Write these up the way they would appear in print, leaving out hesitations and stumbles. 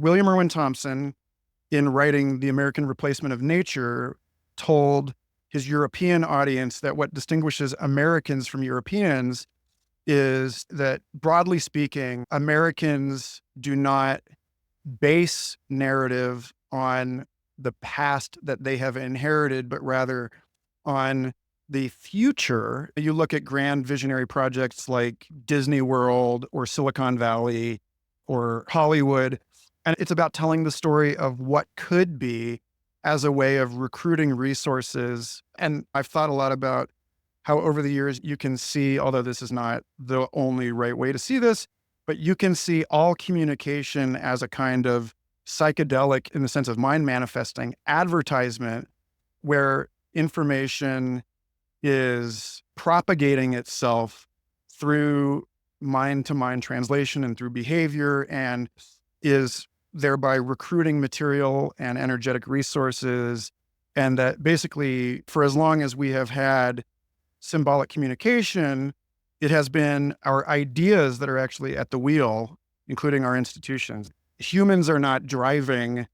William Irwin Thompson, in writing The American Replacement of Nature, told his European audience that what distinguishes Americans from Europeans is that, broadly speaking, Americans do not base narrative on the past that they have inherited, but rather on the future. You look at grand visionary projects like Disney World or Silicon Valley or Hollywood, and it's about telling the story of what could be as a way of recruiting resources. And I've thought a lot about how over the years you can see, although this is not the only right way to see this, but you can see all communication as a kind of psychedelic, in the sense of mind manifesting advertisement, where information is propagating itself through mind to mind translation and through behavior, and is thereby recruiting material and energetic resources. And that basically, for as long as we have had symbolic communication, it has been our ideas that are actually at the wheel, including our institutions. Humans are not driving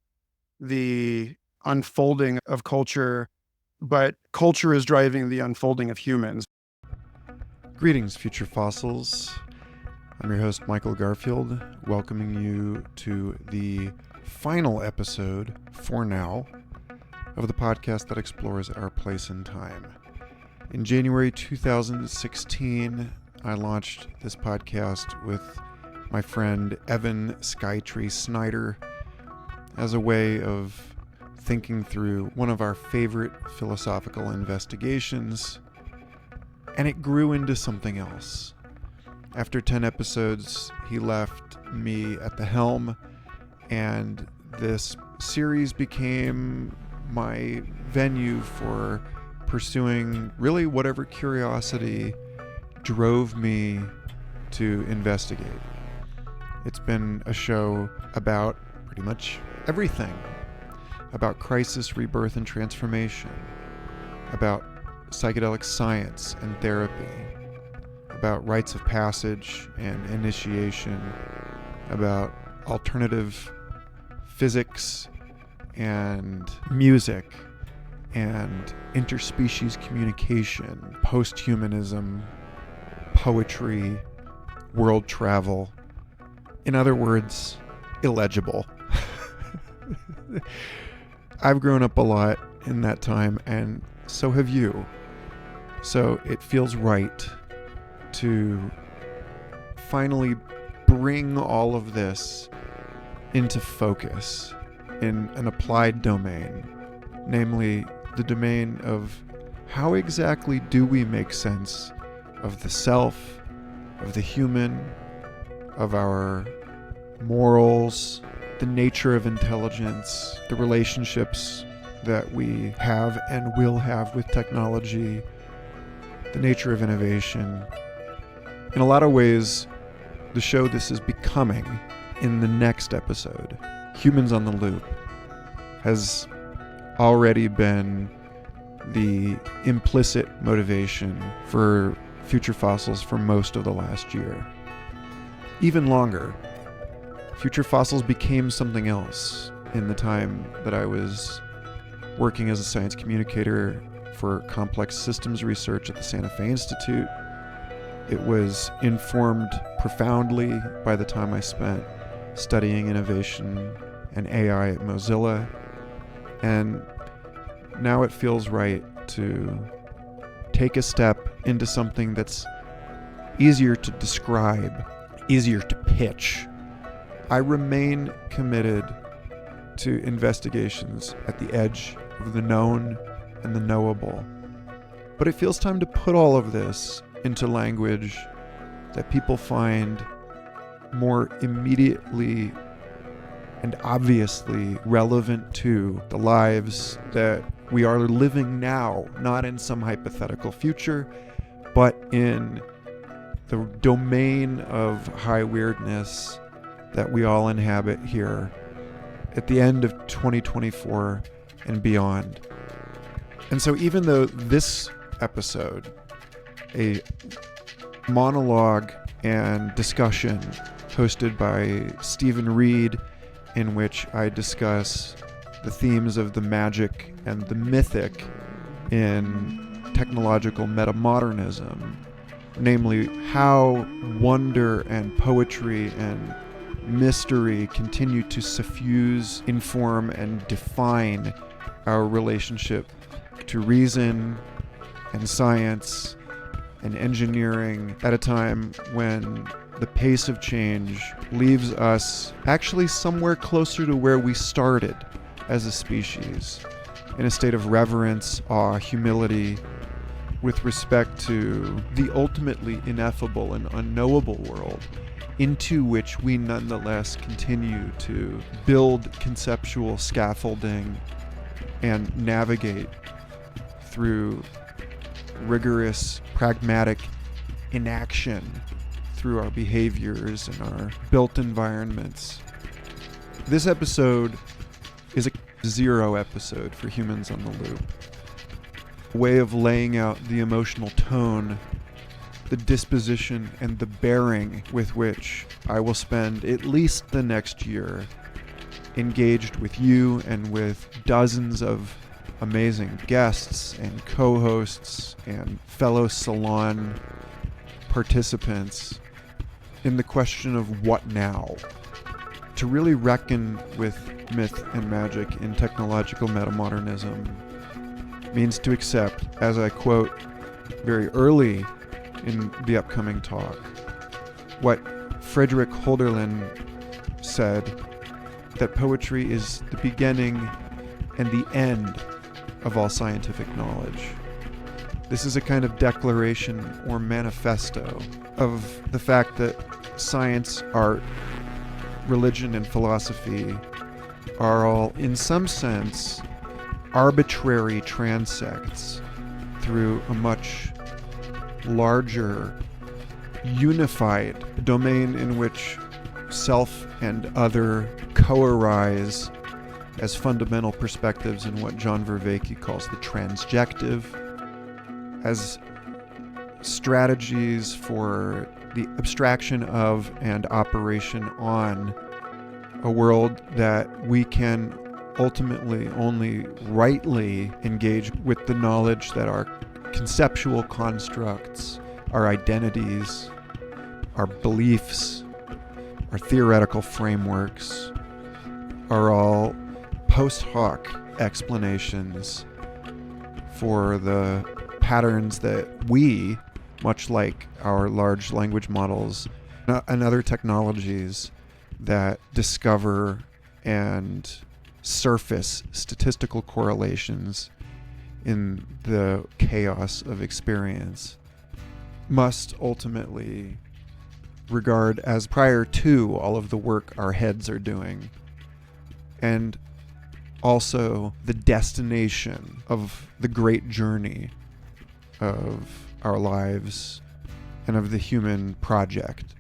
the unfolding of culture, but culture is driving the unfolding of humans. Greetings, future fossils. I'm your host, Michael Garfield, welcoming you to the final episode, for now, of the podcast that explores our place in time. In January 2016, I launched this podcast with my friend Evan Skytree Snyder as a way of thinking through one of our favorite philosophical investigations, and it grew into something else. After 10 episodes, he left me at the helm, and this series became my venue for pursuing really whatever curiosity drove me to investigate. It's been a show about pretty much everything. About crisis, rebirth, and transformation. About psychedelic science and therapy. About rites of passage and initiation. About alternative physics and music and interspecies communication, post-humanism, poetry, world travel. In other words, illegible. I've grown up a lot in that time, and so have you. So it feels right to finally bring all of this into focus in an applied domain, namely the domain of how exactly do we make sense of the self, of the human, of our morals, the nature of intelligence, the relationships that we have and will have with technology, the nature of innovation. In a lot of ways, the show this is becoming in the next episode, Humans on the Loop, has already been the implicit motivation for Future Fossils for most of the last year. Even longer, Future Fossils became something else in the time that I was working as a science communicator for complex systems research at the Santa Fe Institute. It was informed profoundly by the time I spent studying innovation and AI at Mozilla. And now it feels right to take a step into something that's easier to describe, easier to pitch. I remain committed to investigations at the edge of the known and the knowable. But it feels time to put all of this into language that people find more immediately and obviously relevant to the lives that we are living now, not in some hypothetical future, but in the domain of high weirdness that we all inhabit here at the end of 2024 and beyond. And so even though this episode, a monologue and discussion hosted by Stephen Reed in which I discuss the themes of the magic and the mythic in technological metamodernism, namely how wonder and poetry and mystery continue to suffuse, inform, and define our relationship to reason and science and engineering at a time when the pace of change leaves us actually somewhere closer to where we started as a species, in a state of reverence, awe, humility, with respect to the ultimately ineffable and unknowable world into which we nonetheless continue to build conceptual scaffolding and navigate through rigorous, pragmatic inaction through our behaviors and our built environments. This episode is a zero episode for Humans on the Loop. A way of laying out the emotional tone, the disposition, and the bearing with which I will spend at least the next year engaged with you and with dozens of amazing guests and co-hosts and fellow salon participants in the question of what now? To really reckon with myth and magic in technological metamodernism means to accept, as I quote very early in the upcoming talk, what Frederick Holderlin said, that poetry is the beginning and the end of all scientific knowledge. This is a kind of declaration or manifesto of the fact that science, art, religion, and philosophy are all, in some sense, arbitrary transects through a much larger, unified domain in which self and other co-arise as fundamental perspectives in what John Vervaeke calls the transjective, as strategies for the abstraction of and operation on a world that we can ultimately only rightly engage with the knowledge that our conceptual constructs, our identities, our beliefs, our theoretical frameworks are all post hoc explanations for the patterns that we, much like our large language models and other technologies that discover and surface statistical correlations in the chaos of experience, must ultimately regard as prior to all of the work our heads are doing, and also the destination of the great journey of our lives and of the human project.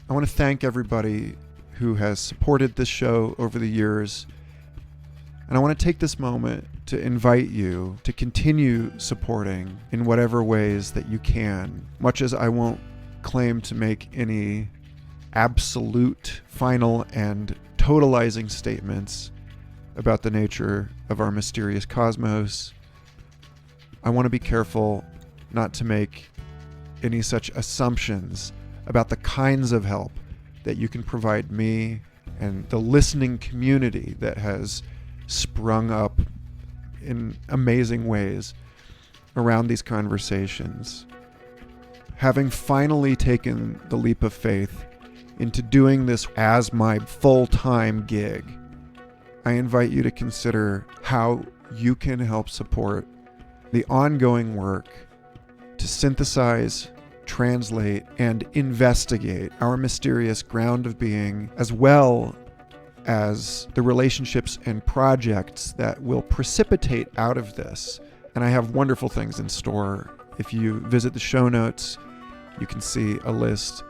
I want to thank everybody who has supported this show over the years, and I want to take this moment to invite you to continue supporting in whatever ways that you can, much as I won't claim to make any absolute, final, and totalizing statements about the nature of our mysterious cosmos. I want to be careful not to make any such assumptions about the kinds of help that you can provide me and the listening community that has sprung up in amazing ways around these conversations. Having finally taken the leap of faith into doing this as my full-time gig, I invite you to consider how you can help support the ongoing work to synthesize, translate, and investigate our mysterious ground of being, as well as the relationships and projects that will precipitate out of this. And I have wonderful things in store. If you visit the show notes, you can see a list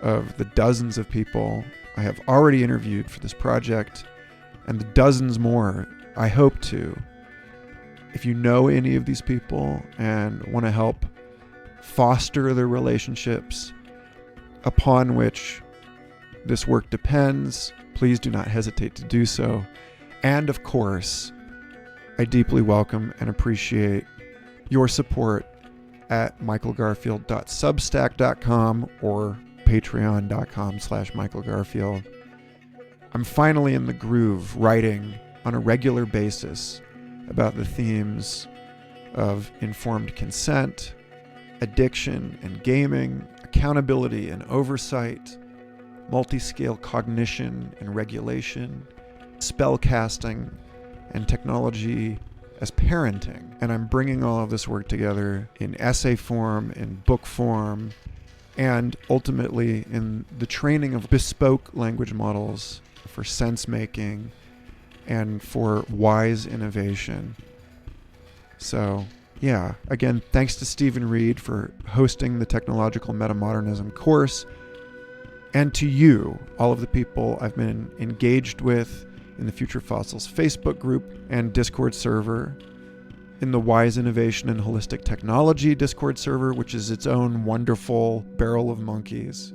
of the dozens of people I have already interviewed for this project, and the dozens more I hope to. If you know any of these people and want to help foster the relationships upon which this work depends, please do not hesitate to do so. And of course, I deeply welcome and appreciate your support at michaelgarfield.substack.com or patreon.com/michaelgarfield. I'm finally in the groove writing on a regular basis about the themes of informed consent, addiction and gaming, accountability and oversight, multi-scale cognition and regulation, spellcasting, and technology as parenting. And I'm bringing all of this work together in essay form, in book form, and ultimately in the training of bespoke language models for sense making and for wise innovation. So, yeah, again, thanks to Stephen Reed for hosting the Technological Metamodernism course, and to you, all of the people I've been engaged with in the Future Fossils Facebook group and Discord server, in the Wise Innovation and Holistic Technology Discord server, which is its own wonderful barrel of monkeys.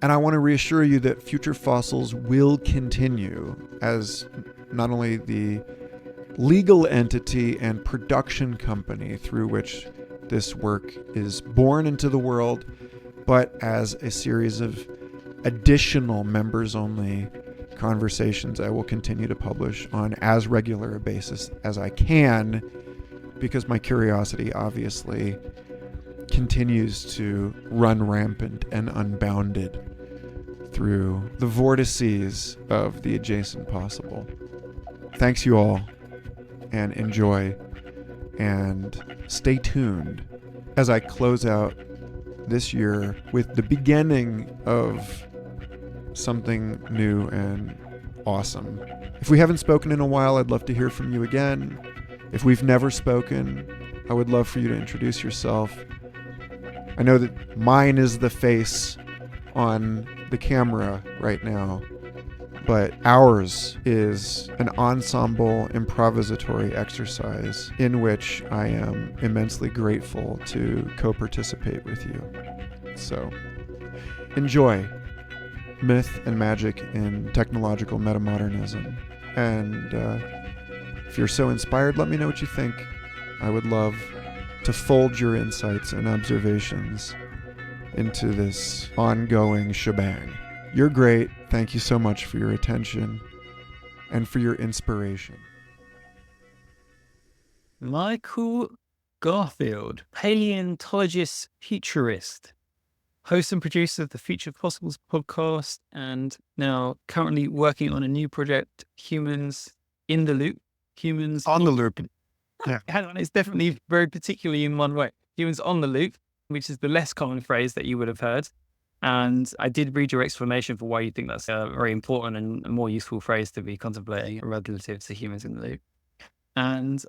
And I want to reassure you that Future Fossils will continue as not only the legal entity and production company through which this work is born into the world, but as a series of additional members-only conversations I will continue to publish on as regular a basis as I can, because my curiosity obviously continues to run rampant and unbounded through the vortices of the adjacent possible. Thanks you all, and enjoy, and stay tuned as I close out this year with the beginning of something new and awesome. If we haven't spoken in a while, I'd love to hear from you again. If we've never spoken, I would love for you to introduce yourself. I know that mine is the face on the camera right now, but ours is an ensemble improvisatory exercise in which I am immensely grateful to co-participate with you. So, enjoy myth and magic in technological metamodernism. And if you're so inspired, let me know what you think. I would love to fold your insights and observations into this ongoing shebang. You're great. Thank you so much for your attention and for your inspiration. Michael Garfield, paleontologist, futurist, host and producer of the Future Fossils podcast, and now currently working on a new project, Humans in the Loop. Humans On the loop. Yeah. Hang on, it's definitely very particularly in one way. Humans on the loop, which is the less common phrase that you would have heard. And I did read your explanation for why you think that's a very important and a more useful phrase to be contemplating relative to humans in the loop. And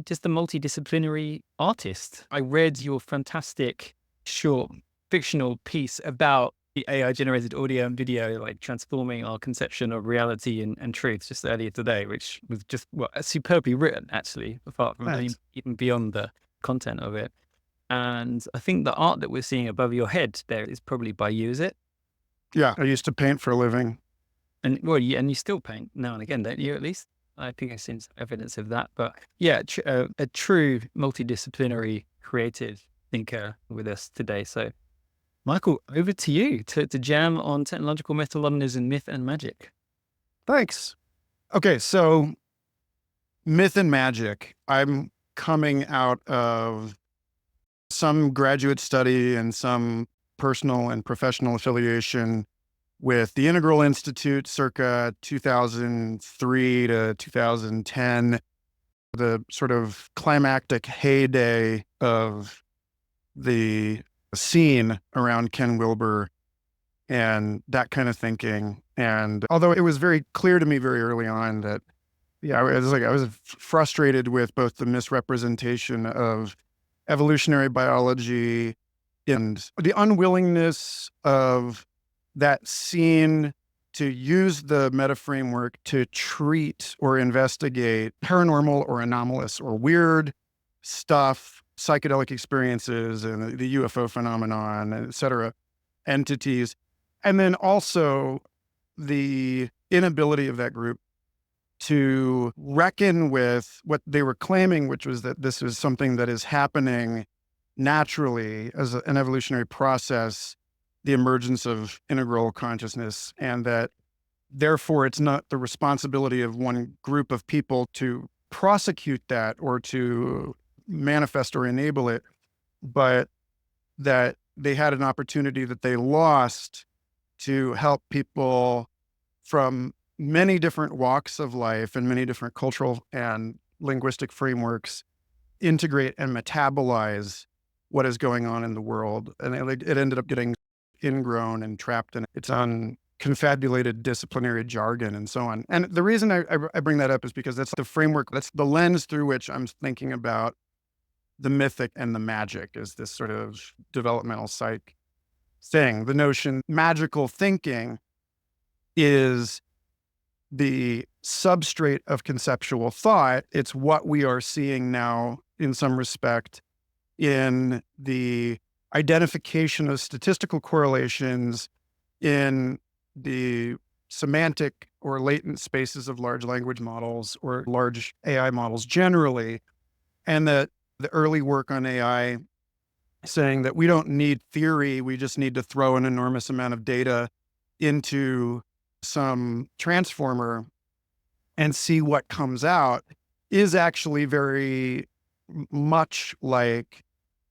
just a multidisciplinary artist. I read your fantastic short fictional piece about the AI-generated audio and video, like transforming our conception of reality and truth, just earlier today, which was just superbly written, actually, apart from even beyond the content of it. And I think the art that we're seeing above your head there is probably by you, is it? Yeah, I used to paint for a living. And well, and you still paint now and again, don't you? At least I think I've seen some evidence of that. But yeah, a true multidisciplinary creative thinker with us today. So, Michael, over to you to jam on technological metamodernism, myth and magic. Thanks. Okay, so myth and magic. I'm coming out of some graduate study and some personal and professional affiliation with the Integral Institute circa 2003 to 2010, the sort of climactic heyday of the scene around Ken Wilber and that kind of thinking. And although it was very clear to me very early on that, I was frustrated with both the misrepresentation of evolutionary biology and the unwillingness of that scene to use the meta framework to treat or investigate paranormal or anomalous or weird stuff, psychedelic experiences and the UFO phenomenon, et cetera, entities And then also the inability of that group to reckon with what they were claiming, which was that this is something that is happening naturally as an evolutionary process, the emergence of integral consciousness, and that therefore it's not the responsibility of one group of people to prosecute that or to manifest or enable it, but that they had an opportunity that they lost to help people from many different walks of life and many different cultural and linguistic frameworks integrate and metabolize what is going on in the world. And it ended up getting ingrown and trapped in its own confabulated disciplinary jargon and so on. And the reason I bring that up is because that's the framework, that's the lens through which I'm thinking about the mythic and the magic, is this sort of developmental psych thing. The notion magical thinking is the substrate of conceptual thought. It's what we are seeing now in some respect in the identification of statistical correlations in the semantic or latent spaces of large language models or large AI models generally. And that the early work on AI saying that we don't need theory, we just need to throw an enormous amount of data into some transformer and see what comes out, is actually very much like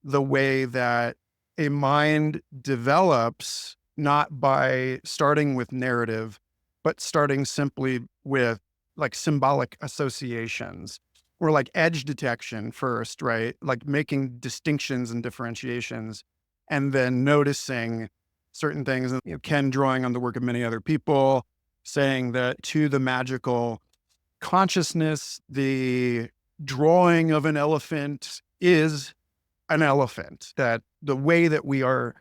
the way that a mind develops, not by starting with narrative, but starting simply with like symbolic associations or like edge detection first, right? Like making distinctions and differentiations and then noticing certain things. And Ken drawing on the work of many other people, saying that to the magical consciousness, the drawing of an elephant is an elephant, that the way that we are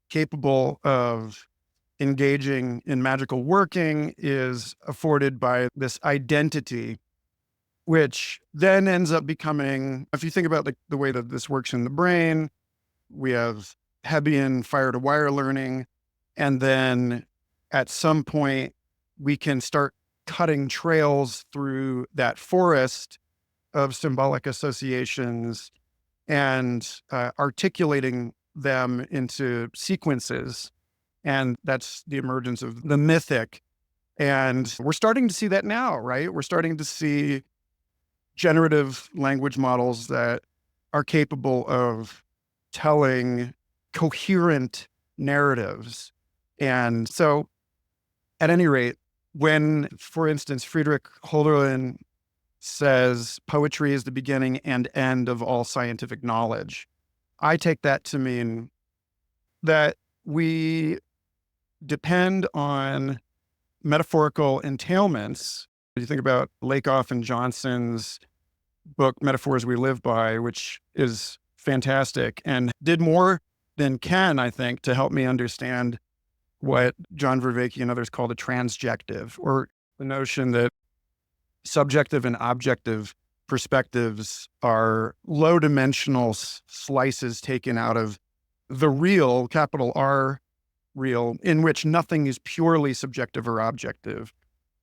capable of engaging in magical working is afforded by this identity, which then ends up becoming, if you think about the way that this works in the brain, we have Hebbian fire-to-wire learning, and then at some point we can start cutting trails through that forest of symbolic associations and articulating them into sequences. And that's the emergence of the mythic. And we're starting to see that now, right? We're starting to see generative language models that are capable of telling coherent narratives. And so, at any rate, when, for instance, Friedrich Hölderlin says poetry is the beginning and end of all scientific knowledge, I take that to mean that we depend on metaphorical entailments. You think about Lakoff and Johnson's book, Metaphors We Live By, which is fantastic and did more than Ken, I think, to help me understand what John Vervaeke and others call the transjective, or the notion that subjective and objective perspectives are low dimensional slices taken out of the real, capital R real, in which nothing is purely subjective or objective,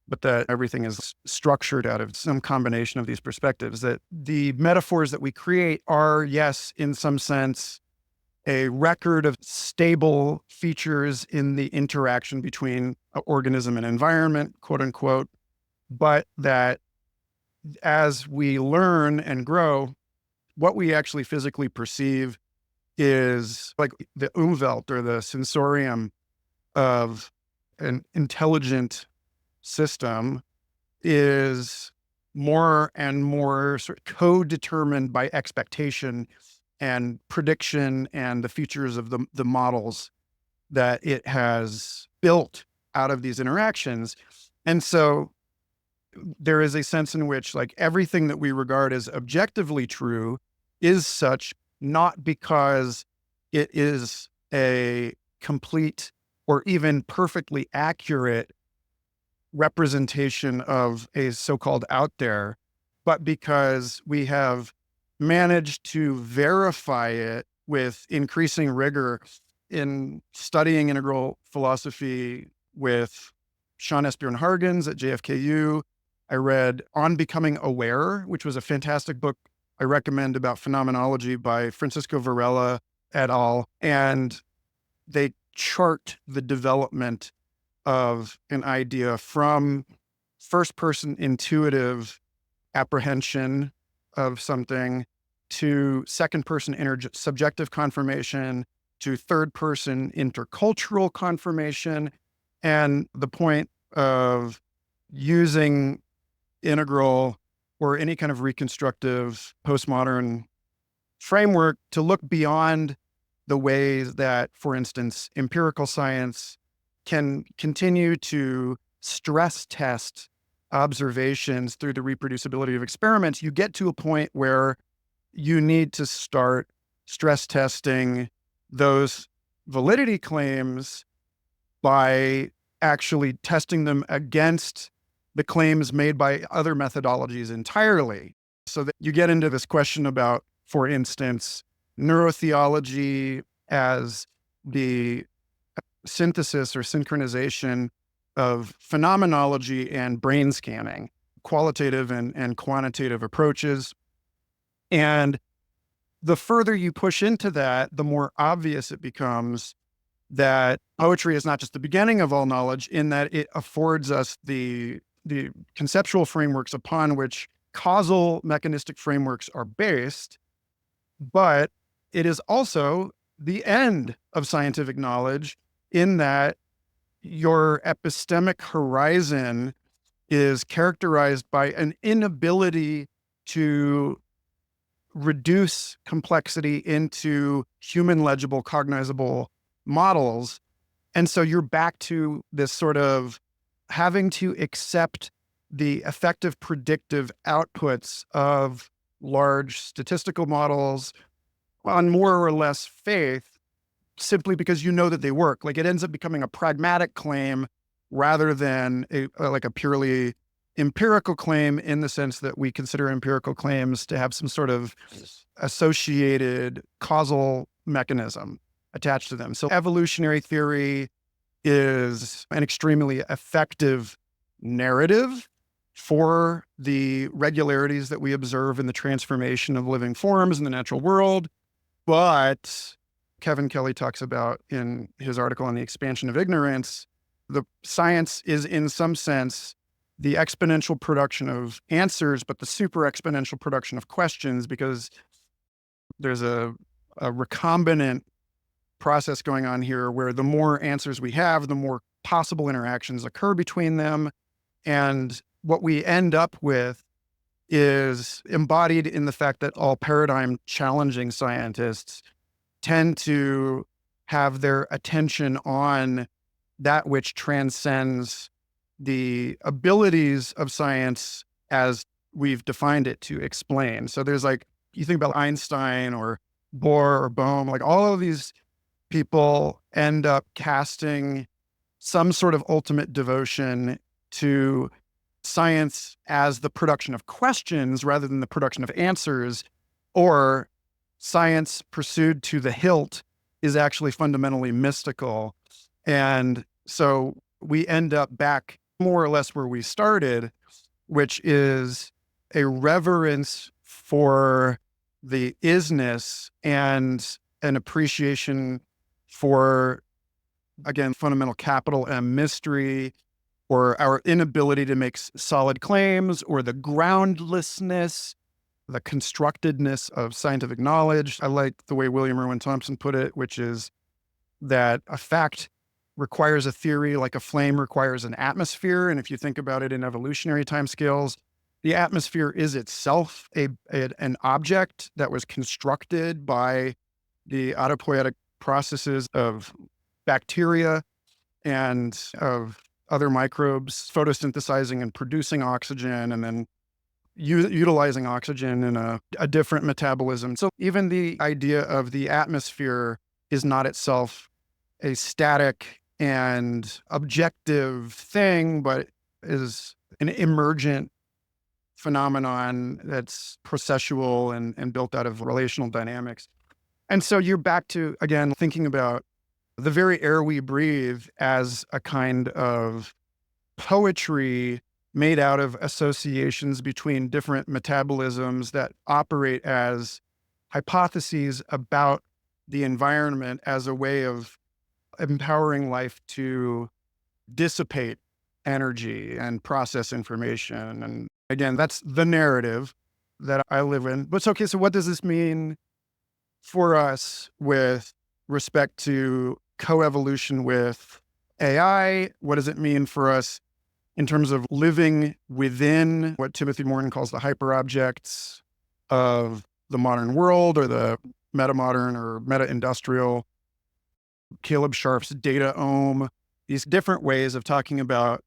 but that everything is structured out of some combination of these perspectives. That the metaphors that we create are, yes, in some sense, a record of stable features in the interaction between an organism and environment, quote unquote, but that as we learn and grow, what we actually physically perceive is like the Umwelt or the sensorium of an intelligent system is more and more sort of co-determined by expectation and prediction and the features of the models that it has built out of these interactions. And so there is a sense in which like everything that we regard as objectively true is such, not because it is a complete or even perfectly accurate representation of a so-called out there, but because we have managed to verify it with increasing rigor in studying integral philosophy with Sean Esbjorn Hargens at JFKU. I read On Becoming Aware, which was a fantastic book I recommend about phenomenology by Francisco Varela et al. And they chart the development of an idea from first-person intuitive apprehension of something to second-person subjective confirmation to third-person intercultural confirmation. And the point of using integral or any kind of reconstructive postmodern framework to look beyond the ways that, for instance, empirical science can continue to stress test observations through the reproducibility of experiments, you get to a point where you need to start stress testing those validity claims by actually testing them against the claims made by other methodologies entirely. So that you get into this question about, for instance, neurotheology as the synthesis or synchronization of phenomenology and brain scanning, qualitative and quantitative approaches. And the further you push into that, the more obvious it becomes that poetry is not just the beginning of all knowledge, in that it affords us the conceptual frameworks upon which causal mechanistic frameworks are based, but it is also the end of scientific knowledge, in that your epistemic horizon is characterized by an inability to reduce complexity into human legible, cognizable models. And so you're back to this sort of having to accept the effective predictive outputs of large statistical models on more or less faith, simply because you know that they work. Like, it ends up becoming a pragmatic claim rather than like a purely empirical claim, in the sense that we consider empirical claims to have some sort of associated causal mechanism attached to them. So evolutionary theory is an extremely effective narrative for the regularities that we observe in the transformation of living forms in the natural world. But Kevin Kelly talks about in his article on the expansion of ignorance, the science is in some sense the exponential production of answers, but the super exponential production of questions, because there's a recombinant process going on here where the more answers we have, the more possible interactions occur between them. And what we end up with is embodied in the fact that all paradigm challenging scientists tend to have their attention on that which transcends the abilities of science as we've defined it to explain. So there's, like, you think about Einstein or Bohr or Bohm, like all of these people end up casting some sort of ultimate devotion to science as the production of questions rather than the production of answers, or science pursued to the hilt is actually fundamentally mystical. And so we end up back more or less where we started, which is a reverence for the isness and an appreciation for, again, fundamental capital M mystery, or our inability to make solid claims, or the groundlessness, the constructedness of scientific knowledge. I like the way William Irwin Thompson put it, which is that a fact requires a theory like a flame requires an atmosphere. And if you think about it in evolutionary timescales, the atmosphere is itself an object that was constructed by the autopoietic processes of bacteria and of other microbes photosynthesizing and producing oxygen, and then utilizing oxygen in a different metabolism. So even the idea of the atmosphere is not itself a static and objective thing, but is an emergent phenomenon that's processual and built out of relational dynamics. And so you're back to, again, thinking about the very air we breathe as a kind of poetry made out of associations between different metabolisms that operate as hypotheses about the environment as a way of empowering life to dissipate energy and process information. And again, that's the narrative that I live in. But okay, so what does this mean for us with respect to coevolution with AI? What does it mean for us in terms of living within what Timothy Morton calls the hyperobjects of the modern world, or the metamodern or meta-industrial, Caleb Sharp's data ohm, these different ways of talking about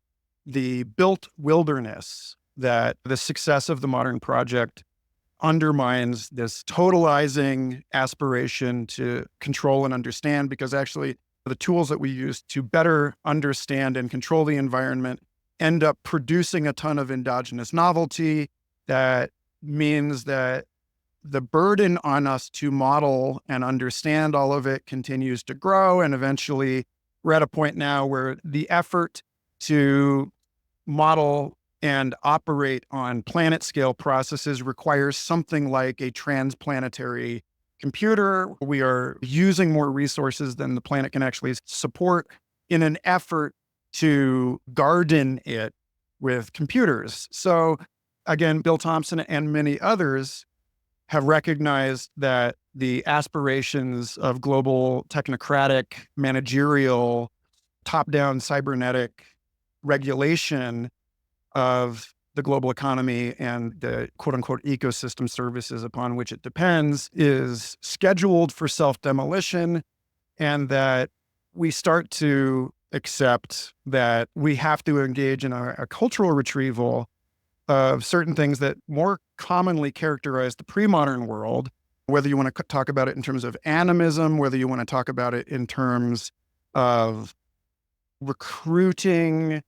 the built wilderness that the success of the modern project undermines, this totalizing aspiration to control and understand, because actually the tools that we use to better understand and control the environment end up producing a ton of endogenous novelty. That means that the burden on us to model and understand all of it continues to grow. And eventually we're at a point now where the effort to model and operate on planet scale processes requires something like a transplanetary computer. We are using more resources than the planet can actually support in an effort to garden it with computers. So again, Bill Thompson and many others have recognized that the aspirations of global technocratic, managerial, top-down cybernetic regulation of the global economy and the quote-unquote ecosystem services upon which it depends is scheduled for self-demolition, and that we start to accept that we have to engage in a cultural retrieval of certain things that more commonly characterize the pre-modern world, whether you want to talk about it in terms of animism, whether you want to talk about it in terms of recruiting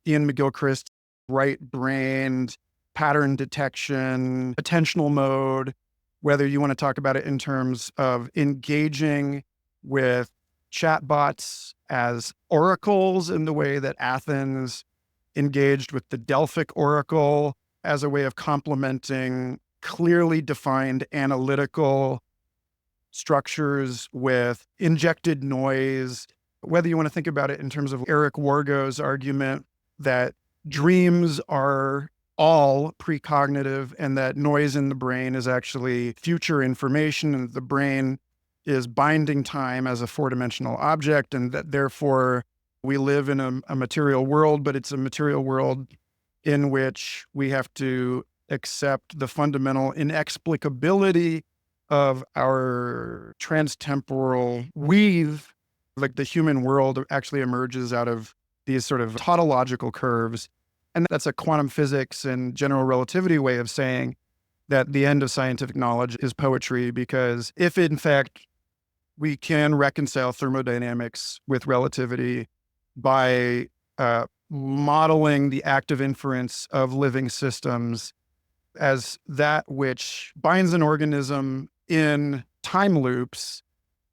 Ian McGilchrist's right-brained pattern detection, attentional mode, whether you want to talk about it in terms of engaging with chatbots as oracles in the way that Athens engaged with the Delphic oracle as a way of complementing clearly defined analytical structures with injected noise, whether you want to think about it in terms of Eric Wargo's argument that dreams are all precognitive and that noise in the brain is actually future information, and the brain is binding time as a four-dimensional object, and that therefore we live in a material world, but it's a material world in which we have to accept the fundamental inexplicability of our transtemporal weave. Like the human world actually emerges out of these sort of tautological curves. And that's a quantum physics and general relativity way of saying that the end of scientific knowledge is poetry, because if in fact we can reconcile thermodynamics with relativity by modeling the active inference of living systems as that which binds an organism in time loops,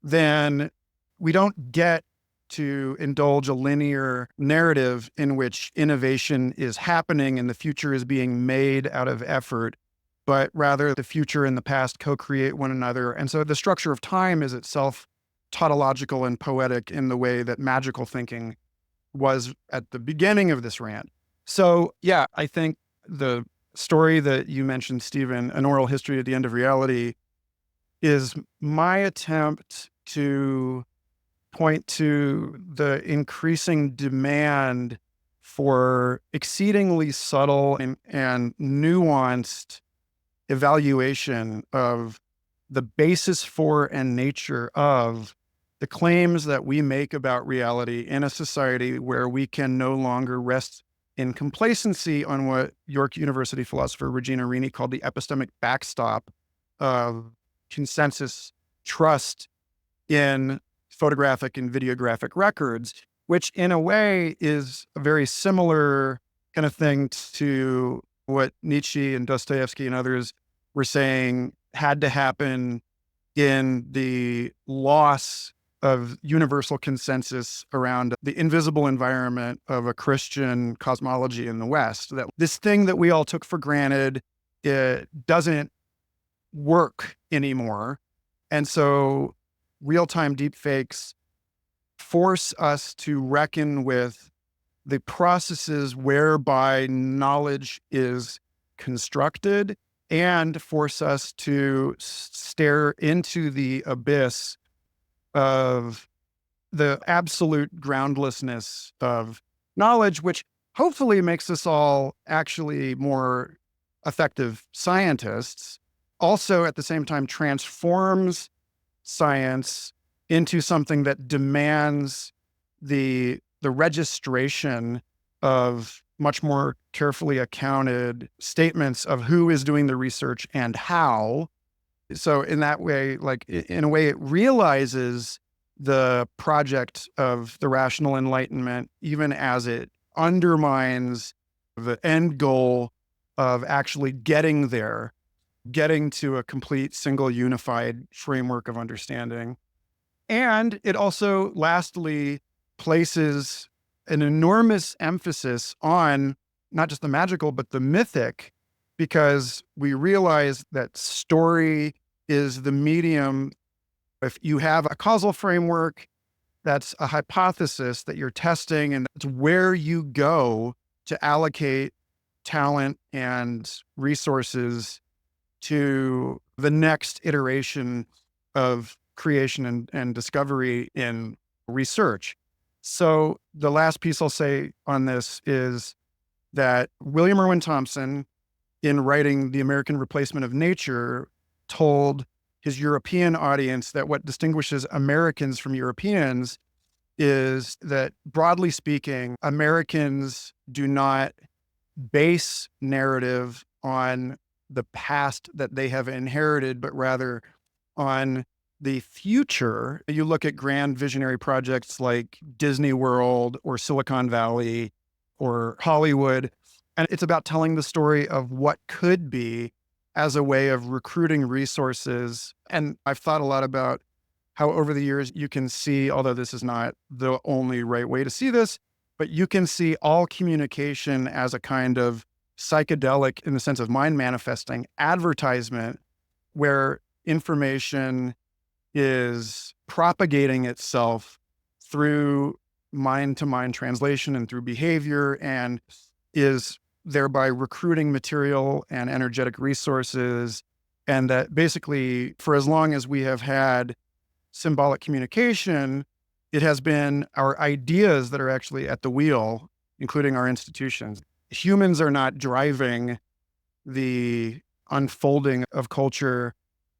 then we don't get to indulge a linear narrative in which innovation is happening and the future is being made out of effort, but rather the future and the past co-create one another. And so the structure of time is itself tautological and poetic in the way that magical thinking was at the beginning of this rant. So yeah, I think the story that you mentioned, Stephen, An Oral History of the End of Reality, is my attempt to point to the increasing demand for exceedingly subtle and nuanced evaluation of the basis for and nature of the claims that we make about reality in a society where we can no longer rest in complacency on what York University philosopher Regina Rini called the epistemic backstop of consensus trust in photographic and videographic records, which in a way is a very similar kind of thing to what Nietzsche and Dostoevsky and others were saying had to happen in the loss of universal consensus around the invisible environment of a Christian cosmology in the West. That this thing that we all took for granted, it doesn't work anymore. And so real-time deepfakes force us to reckon with the processes whereby knowledge is constructed and force us to stare into the abyss of the absolute groundlessness of knowledge, which hopefully makes us all actually more effective scientists. Also, at the same time, transforms science into something that demands the registration of much more carefully accounted statements of who is doing the research and how. So in that way, like in a way, it realizes the project of the rational enlightenment, even as it undermines the end goal of actually getting there, getting to a complete single unified framework of understanding. And it also, lastly, places an enormous emphasis on not just the magical, but the mythic, because we realize that story is the medium. If you have a causal framework, that's a hypothesis that you're testing, and it's where you go to allocate talent and resources to the next iteration of creation and discovery in research. So the last piece I'll say on this is that William Irwin Thompson, in writing The American Replacement of Nature, told his European audience that what distinguishes Americans from Europeans is that, broadly speaking, Americans do not base narrative on the past that they have inherited, but rather on the future. You look at grand visionary projects like Disney World or Silicon Valley or Hollywood, and it's about telling the story of what could be as a way of recruiting resources. And I've thought a lot about how over the years you can see, although this is not the only right way to see this, but you can see all communication as a kind of psychedelic, in the sense of mind manifesting advertisement, where information is propagating itself through mind to mind translation and through behavior, and is thereby recruiting material and energetic resources. And that basically, for as long as we have had symbolic communication, it has been our ideas that are actually at the wheel, including our institutions. Humans are not driving the unfolding of culture,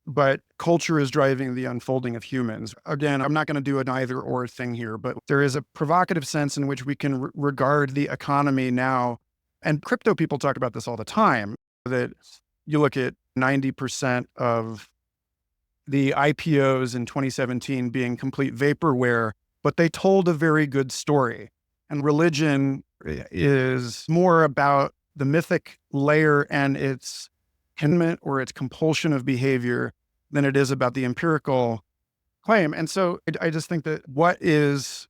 but culture is driving the unfolding of humans. Again, I'm not going to do an either or thing here, but there is a provocative sense in which we can regard the economy now, and crypto people talk about this all the time, that you look at 90% of the IPOs in 2017 being complete vaporware, but they told a very good story. And religion is more about the mythic layer and its commitment or its compulsion of behavior than it is about the empirical claim. And so I just think that what is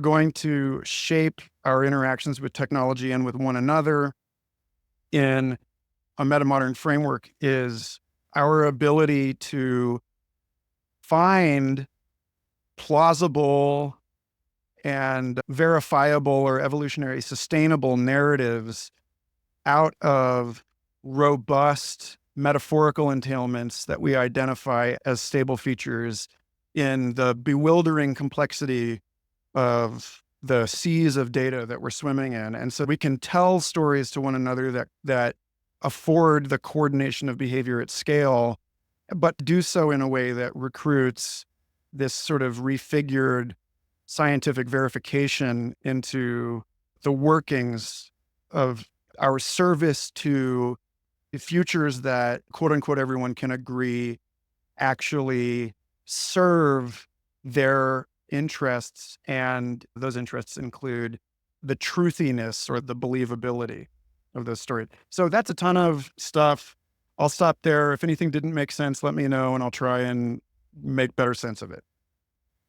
going to shape our interactions with technology and with one another in a metamodern framework is our ability to find plausible and verifiable or evolutionary sustainable narratives out of robust metaphorical entailments that we identify as stable features in the bewildering complexity of the seas of data that we're swimming in. And so we can tell stories to one another that afford the coordination of behavior at scale, but do so in a way that recruits this sort of refigured scientific verification into the workings of our service to the futures that, quote unquote, everyone can agree actually serve their interests. And those interests include the truthiness or the believability of those stories. So that's a ton of stuff. I'll stop there. If anything didn't make sense, let me know and I'll try and make better sense of it.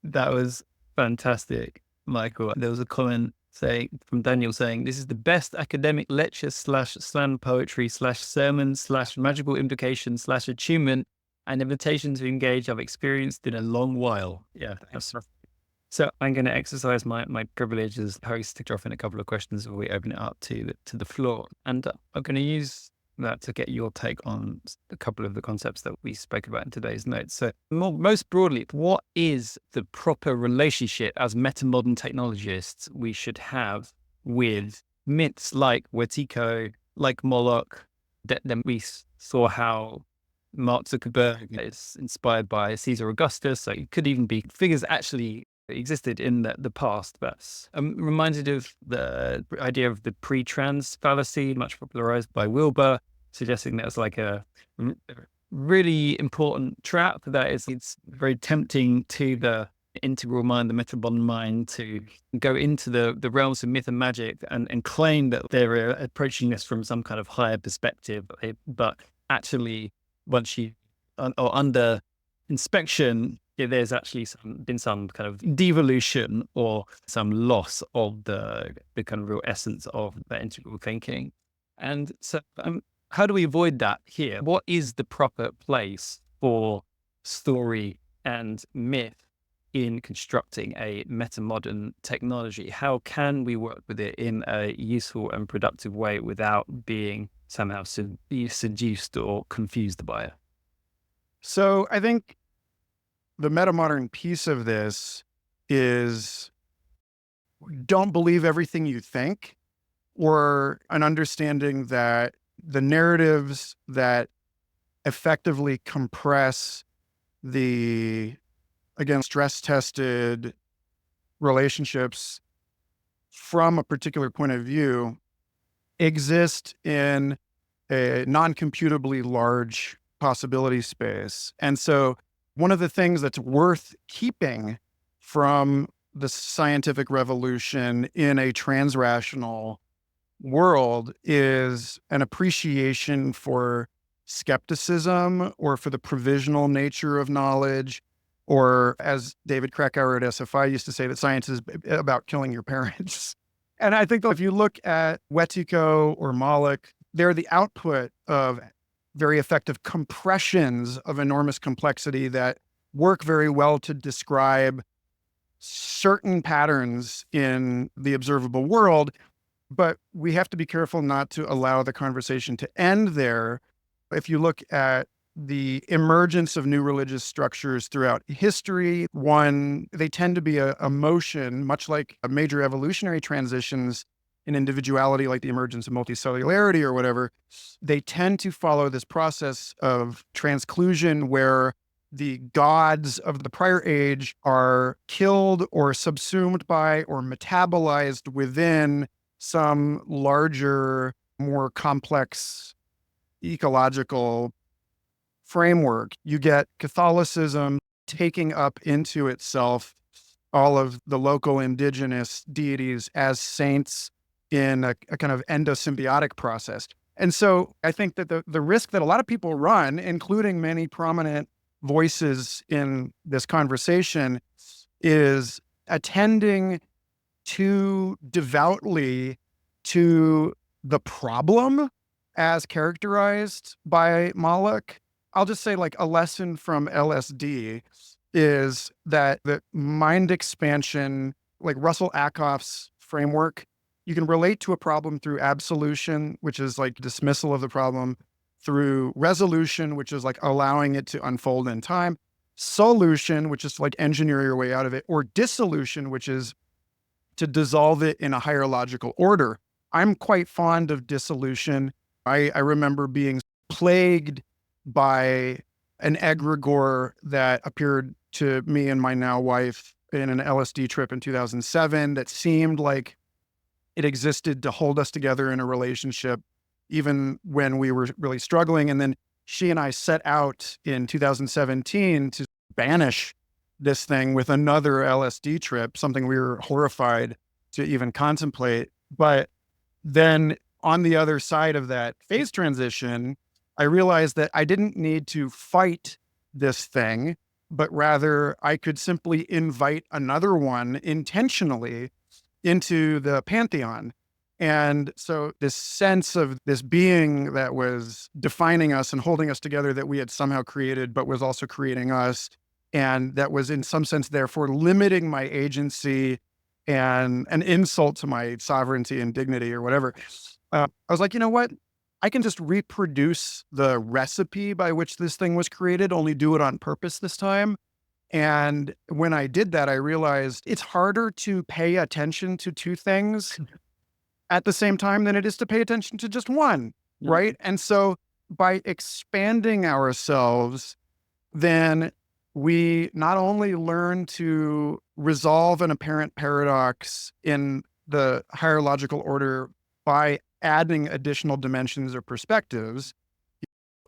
That was fantastic, Michael. There was a comment from Daniel saying, this is the best academic lecture / slam poetry / sermon / magical implication / attunement and invitation to engage I've experienced in a long while. Yeah. So I'm going to exercise my privilege as host to drop in a couple of questions before we open it up to the floor. And I'm going to use that to get your take on a couple of the concepts that we spoke about in today's notes. So most broadly, what is the proper relationship as metamodern technologists we should have with myths like Wetiko, like Moloch? Then we saw how Mark Zuckerberg is inspired by Caesar Augustus. So it could even be figures actually existed in the past, but I'm reminded of the idea of the pre-trans fallacy, much popularized by Wilbur, suggesting that it's like a really important trap that it's very tempting to the integral mind, the metamodern mind, to go into the realms of myth and magic and claim that they're approaching this from some kind of higher perspective. But actually, once you or under inspection, there's actually been some kind of devolution or some loss of the kind of real essence of that integral thinking. And so how do we avoid that here? What is the proper place for story and myth in constructing a metamodern technology? How can we work with it in a useful and productive way without being somehow seduced or confused by it? So I think the metamodern piece of this is don't believe everything you think, or an understanding that the narratives that effectively compress the, again, stress-tested relationships from a particular point of view exist in a non-computably large possibility space. And so one of the things that's worth keeping from the scientific revolution in a transrational world is an appreciation for skepticism, or for the provisional nature of knowledge, or as David Krakauer at SFI used to say, that science is about killing your parents. And I think that if you look at Wetiko or Moloch, they're the output of very effective compressions of enormous complexity that work very well to describe certain patterns in the observable world. But we have to be careful not to allow the conversation to end there. If you look at the emergence of new religious structures throughout history, they tend to be a motion, much like major evolutionary transitions in individuality, like the emergence of multicellularity or whatever. They tend to follow this process of transclusion where the gods of the prior age are killed or subsumed by or metabolized within some larger, more complex ecological framework. You get Catholicism taking up into itself all of the local indigenous deities as saints in a kind of endosymbiotic process. And so I think that the risk that a lot of people run, including many prominent voices in this conversation, is attending too devoutly to the problem as characterized by Moloch. I'll just say, like, a lesson from LSD is that the mind expansion, like Russell Ackoff's framework, you can relate to a problem through absolution, which is like dismissal of the problem, through resolution, which is like allowing it to unfold in time, solution, which is like engineer your way out of it, or dissolution, which is to dissolve it in a higher logical order. I'm quite fond of dissolution. I remember being plagued by an egregore that appeared to me and my now wife in an LSD trip in 2007 that seemed like it existed to hold us together in a relationship, even when we were really struggling. And then she and I set out in 2017 to banish this thing with another LSD trip, something we were horrified to even contemplate. But then on the other side of that phase transition, I realized that I didn't need to fight this thing. but rather I could simply invite another one intentionally into the pantheon. And so this sense of this being that was defining us and holding us together that we had somehow created, but was also creating us, and that was in some sense therefore limiting my agency and an insult to my sovereignty and dignity or whatever. I was like, you know what? I can just reproduce the recipe by which this thing was created, only do it on purpose this time. And when I did that, I realized it's harder to pay attention to two things at the same time than it is to pay attention to just one, right? And so by expanding ourselves, then we not only learn to resolve an apparent paradox in the higher logical order by adding additional dimensions or perspectives.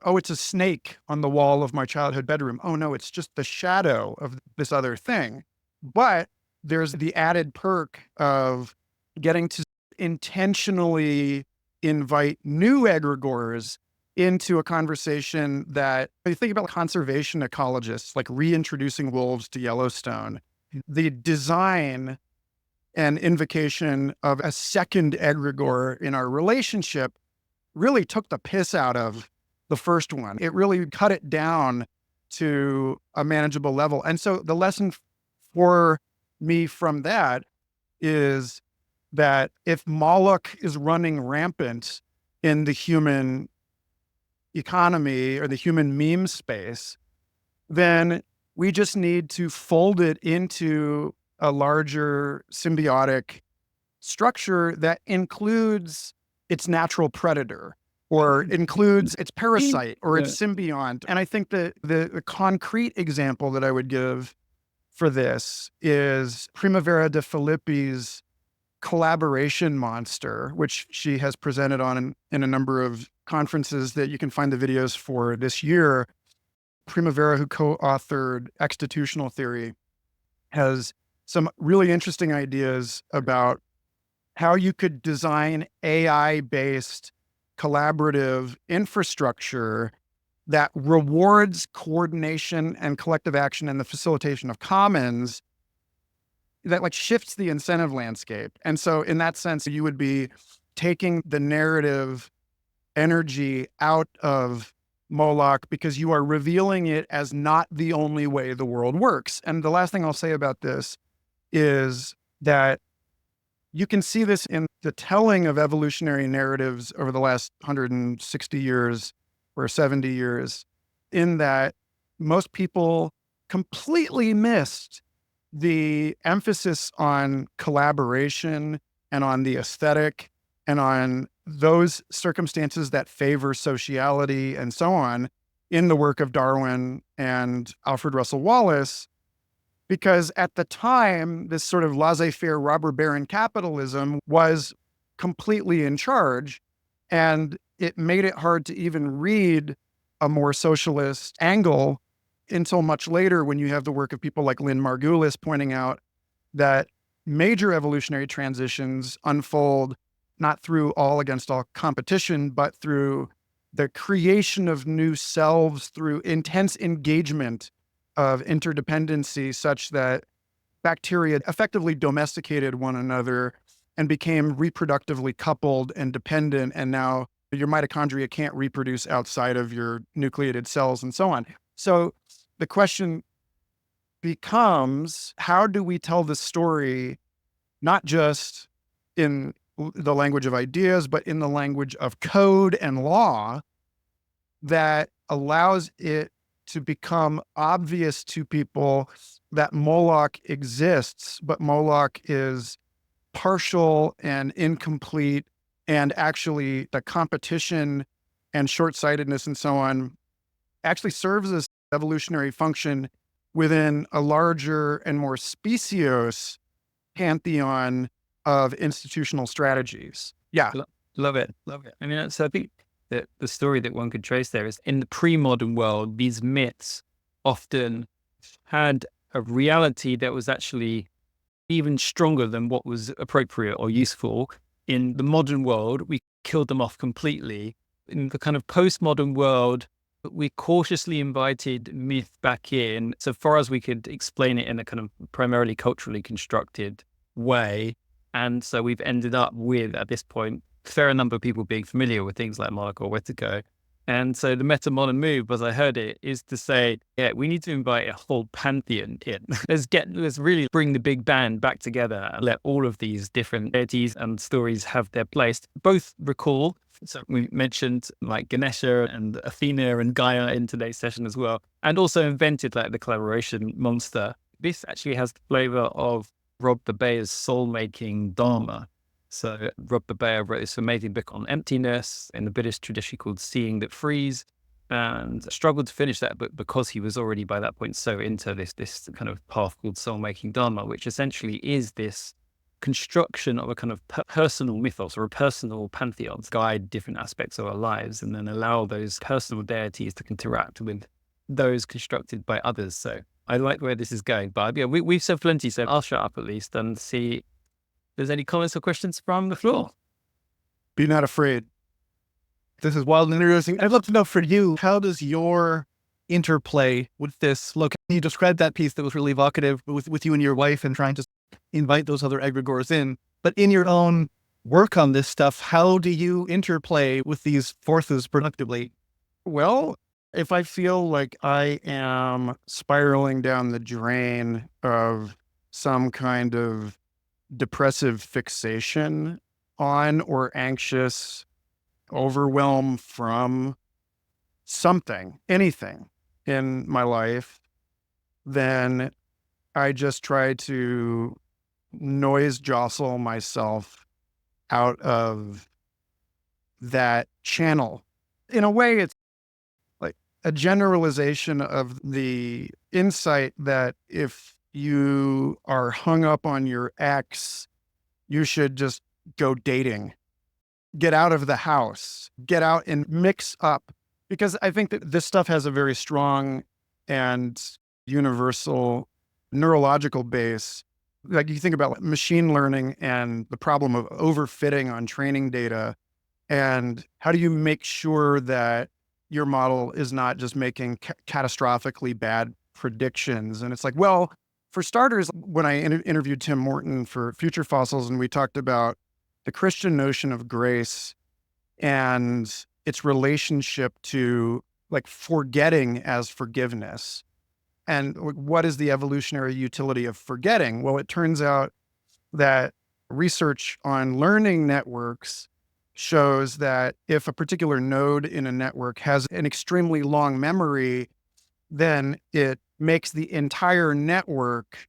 Oh, it's a snake on the wall of my childhood bedroom. Oh no, it's just the shadow of this other thing. But there's the added perk of getting to intentionally invite new egregores into a conversation that, you think about conservation ecologists, like reintroducing wolves to Yellowstone, the design and invocation of a second egregore in our relationship really took the piss out of the first one. It really cut it down to a manageable level. And so the lesson for me from that is that if Moloch is running rampant in the human economy or the human meme space, then we just need to fold it into a larger symbiotic structure that includes its natural predator or includes its parasite or its symbiont. And I think that the concrete example that I would give for this is Primavera de Filippi's collaboration monster, which she has presented on in a number of conferences that you can find the videos for this year. Primavera, who co-authored Exstitutional Theory, has some really interesting ideas about how you could design AI-based collaborative infrastructure that rewards coordination and collective action and the facilitation of commons, that like shifts the incentive landscape. And so in that sense, you would be taking the narrative energy out of Moloch because you are revealing it as not the only way the world works. And the last thing I'll say about this is that you can see this in the telling of evolutionary narratives over the last 160 years or 70 years, in that most people completely missed the emphasis on collaboration and on the aesthetic and on those circumstances that favor sociality and so on in the work of Darwin and Alfred Russel Wallace. Because at the time, this sort of laissez-faire robber baron capitalism was completely in charge, and it made it hard to even read a more socialist angle until much later, when you have the work of people like Lynn Margulis pointing out that major evolutionary transitions unfold not through all against all competition, but through the creation of new selves, through intense engagement of interdependency, such that bacteria effectively domesticated one another and became reproductively coupled and dependent. And now your mitochondria can't reproduce outside of your nucleated cells and so on. So the question becomes, how do we tell the story, not just in the language of ideas, but in the language of code and law, that allows it to become obvious to people that Moloch exists, but Moloch is partial and incomplete, and actually the competition and short-sightedness and so on actually serves as evolutionary function within a larger and more specious pantheon of institutional strategies. Yeah. Love it. Love it. I mean, so I think that the story that one could trace there is, in the pre-modern world, these myths often had a reality that was actually even stronger than what was appropriate or useful. In the modern world, we killed them off completely. In the kind of postmodern world, We cautiously invited myth back in so far as we could explain it in a kind of primarily culturally constructed way. And so we've ended up with, at this point, a fair number of people being familiar with things like Moloch or Wetiko. And so the meta-modern move, as I heard it, is to say, yeah, we need to invite a whole pantheon in. Let's really bring the big band back together and let all of these different deities and stories have their place. Both recall, so we mentioned like Ganesha and Athena and Gaia in today's session as well, and also invented like the collaboration monster. This actually has the flavor of Rob Babea's soul-making Dharma. So Rob Babea wrote this amazing book on emptiness in the Buddhist tradition called Seeing That Frees, and struggled to finish that book because he was already by that point so into this kind of path called soul-making Dharma, which essentially is this construction of a kind of personal mythos or a personal pantheon to guide different aspects of our lives and then allow those personal deities to interact with those constructed by others. So I like where this is going, but yeah, we've said plenty, so I'll shut up at least and see if there's any comments or questions from the floor. Be not afraid. This is wild and interesting. I'd love to know for you, how does your interplay with this look? You described that piece that was really evocative with you and your wife and trying to invite those other egregores in. But in your own work on this stuff, how do you interplay with these forces productively? Well, if I feel like I am spiraling down the drain of some kind of depressive fixation on or anxious overwhelm from something, anything in my life, then I just try to noise jostle myself out of that channel. In a way, it's like a generalization of the insight that if you are hung up on your ex, you should just go dating, get out of the house, get out and mix up. Because I think that this stuff has a very strong and universal neurological base. Like you think about machine learning and the problem of overfitting on training data, and how do you make sure that your model is not just making catastrophically bad predictions? And it's like, well, for starters, when I interviewed Tim Morton for Future Fossils, and we talked about the Christian notion of grace and its relationship to like forgetting as forgiveness. And what is the evolutionary utility of forgetting? Well, it turns out that research on learning networks shows that if a particular node in a network has an extremely long memory, then it makes the entire network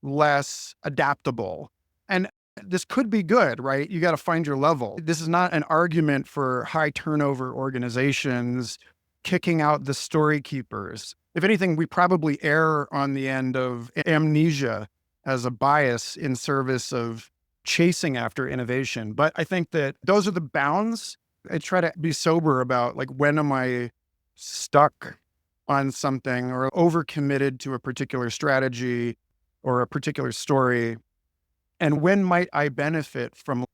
less adaptable. And this could be good, right? You got to find your level. This is not an argument for high turnover organizations kicking out the story keepers. If anything, we probably err on the end of amnesia as a bias in service of chasing after innovation. But I think that those are the bounds. I try to be sober about like, when am I stuck on something or overcommitted to a particular strategy or a particular story? And when might I benefit from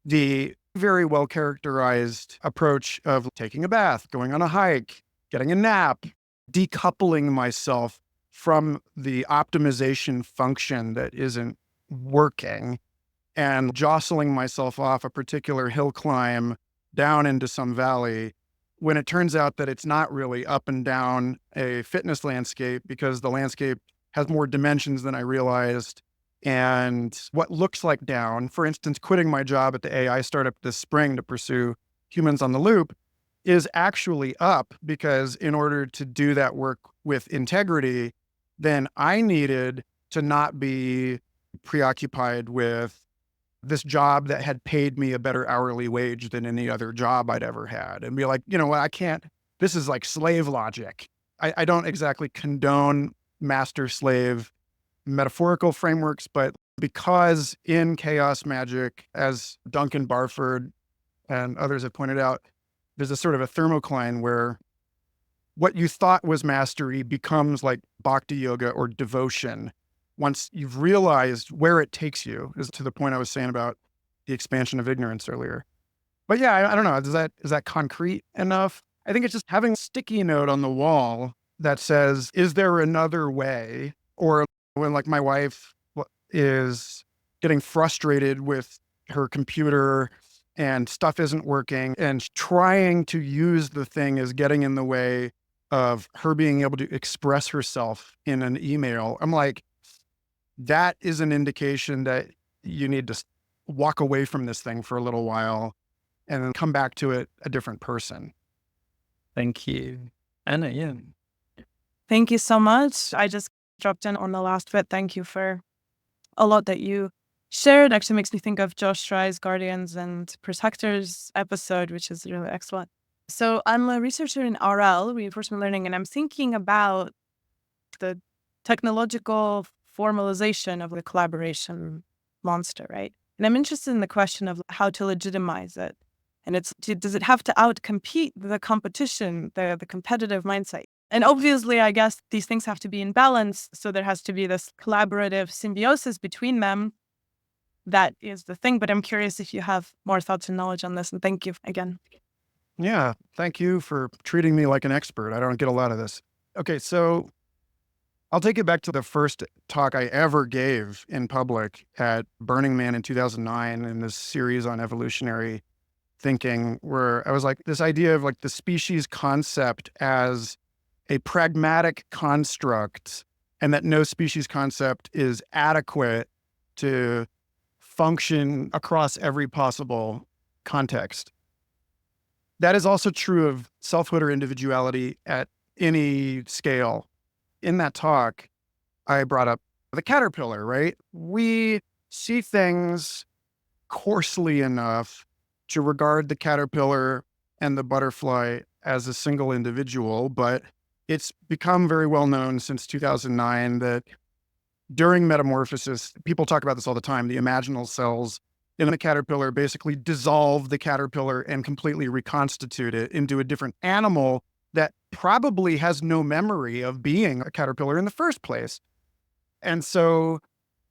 the very well characterized approach of taking a bath, going on a hike, getting a nap, decoupling myself from the optimization function that isn't working and jostling myself off a particular hill climb down into some valley when it turns out that it's not really up and down a fitness landscape because the landscape has more dimensions than I realized. And what looks like down, for instance, quitting my job at the AI startup this spring to pursue humans on the loop, is actually up, because in order to do that work with integrity, then I needed to not be preoccupied with this job that had paid me a better hourly wage than any other job I'd ever had, and be like, you know what, I can't, this is like slave logic. I don't exactly condone master slave metaphorical frameworks, but because in chaos magic, as Duncan Barford and others have pointed out, there's a sort of a thermocline where what you thought was mastery becomes like bhakti yoga or devotion once you've realized where it takes you, is to the point I was saying about the expansion of ignorance earlier. But yeah, I don't know. Is that concrete enough? I think it's just having a sticky note on the wall that says, is there another way? Or when like my wife is getting frustrated with her computer and stuff isn't working and trying to use the thing is getting in the way of her being able to express herself in an email. I'm like, that is an indication that you need to walk away from this thing for a little while and then come back to it a different person. Thank you. Anna, yeah. Thank you so much. I just dropped in on the last bit. Thank you for a lot that you shared. Actually makes me think of Josh Schrei's Guardians and Protectors episode, which is really excellent. So I'm a researcher in RL, reinforcement learning, and I'm thinking about the technological formalization of the collaboration monster, right? And I'm interested in the question of how to legitimize it. And does it have to outcompete the competition, the competitive mindset? And obviously, I guess these things have to be in balance. So there has to be this collaborative symbiosis between them. That is the thing. But I'm curious if you have more thoughts and knowledge on this. And thank you again. Yeah, thank you for treating me like an expert. I don't get a lot of this. Okay, so I'll take it back to the first talk I ever gave in public at Burning Man in 2009 in this series on evolutionary thinking, where I was like, this idea of like the species concept as a pragmatic construct, and that no species concept is adequate to function across every possible context. That is also true of selfhood or individuality at any scale. In that talk, I brought up the caterpillar, right? We see things coarsely enough to regard the caterpillar and the butterfly as a single individual, but it's become very well known since 2009 that during metamorphosis, people talk about this all the time, the imaginal cells in the caterpillar basically dissolve the caterpillar and completely reconstitute it into a different animal that probably has no memory of being a caterpillar in the first place. And so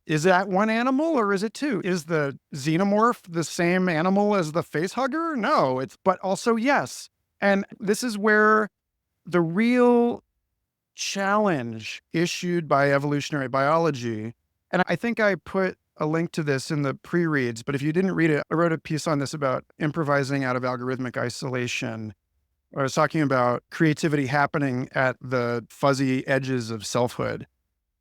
is that one animal or is it two? Is the xenomorph the same animal as the facehugger? No, but also yes. And this is where the real challenge issued by evolutionary biology, and I think I put a link to this in the pre-reads, but if you didn't read it, I wrote a piece on this about improvising out of algorithmic isolation. I was talking about creativity happening at the fuzzy edges of selfhood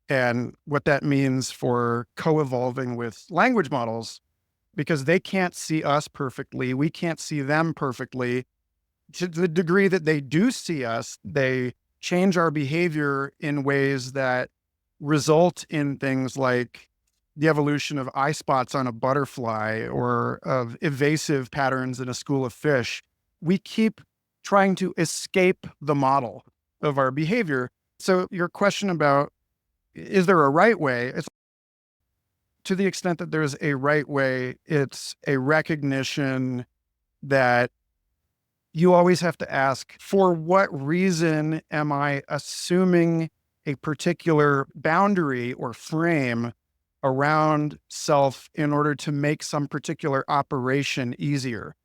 and what that means for co-evolving with language models, because they can't see us perfectly. We can't see them perfectly. To the degree that they do see us, they change our behavior in ways that result in things like the evolution of eye spots on a butterfly or of evasive patterns in a school of fish. We keep trying to escape the model of our behavior. So your question about, is there a right way? It's to the extent that there's a right way, it's a recognition that you always have to ask, for what reason am I assuming a particular boundary or frame around self in order to make some particular operation easier?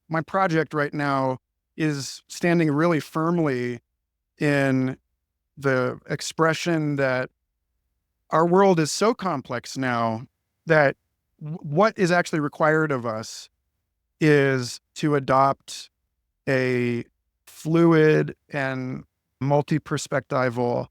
My project right now is standing really firmly in the expression that our world is so complex now that what is actually required of us is to adopt a fluid and multi-perspectival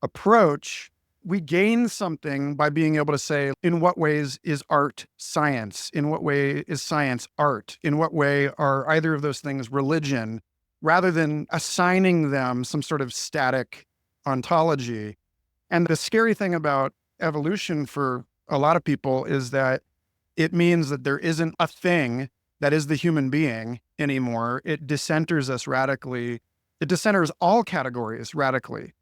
approach. We gain something by being able to say, in what ways is art science? In what way is science art? In what way are either of those things religion? Rather than assigning them some sort of static ontology. And the scary thing about evolution for a lot of people is that it means that there isn't a thing that is the human being anymore. It decenters us radically. It decenters all categories radically.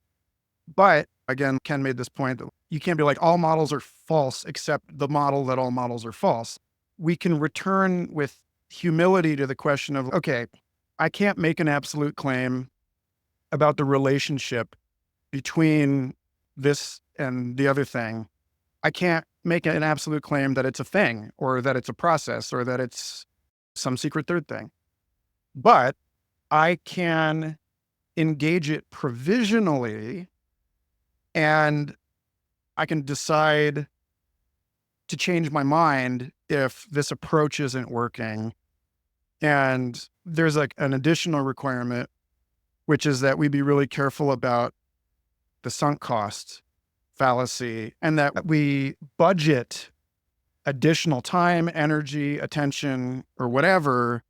But again, Ken made this point that you can't be like, all models are false except the model that all models are false. We can return with humility to the question of, okay, I can't make an absolute claim about the relationship between this and the other thing. I can't make an absolute claim that it's a thing or that it's a process or that it's some secret third thing. But I can engage it provisionally, and I can decide to change my mind if this approach isn't working. And there's like an additional requirement, which is that we be really careful about the sunk cost fallacy, and that we budget additional time, energy, attention, or whatever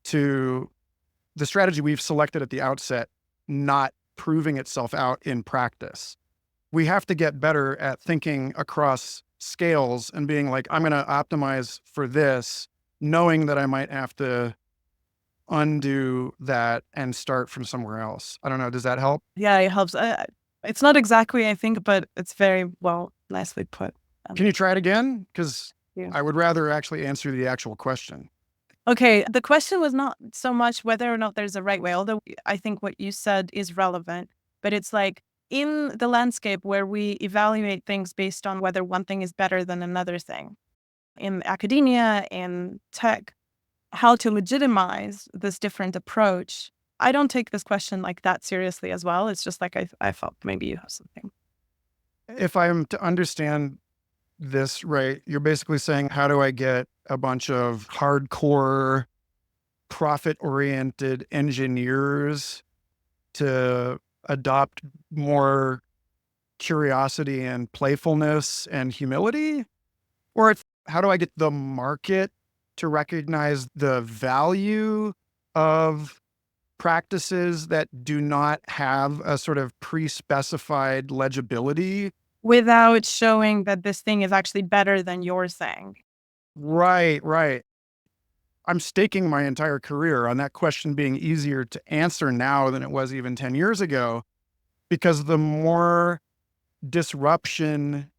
to the strategy we've selected at the outset not proving itself out in practice. We have to get better at thinking across scales and being like, I'm going to optimize for this, knowing that I might have to undo that and start from somewhere else. I don't know. Does that help? Yeah, it helps. It's not exactly, I think, but it's very well, nicely put. Can you try it again? Because Yeah. I would rather actually answer the actual question. Okay, the question was not so much whether or not there's a right way, although I think what you said is relevant, but it's like in the landscape where we evaluate things based on whether one thing is better than another thing, in academia, in tech, how to legitimize this different approach. I don't take this question like that seriously as well. It's just like I felt maybe you have something. If I'm to understand this right, you're basically saying, how do I get a bunch of hardcore profit-oriented engineers to adopt more curiosity and playfulness and humility? Or how do I get the market to recognize the value of practices that do not have a sort of pre-specified legibility? Without showing that this thing is actually better than your thing. Right, right. I'm staking my entire career on that question being easier to answer now than it was even 10 years ago, because the more disruption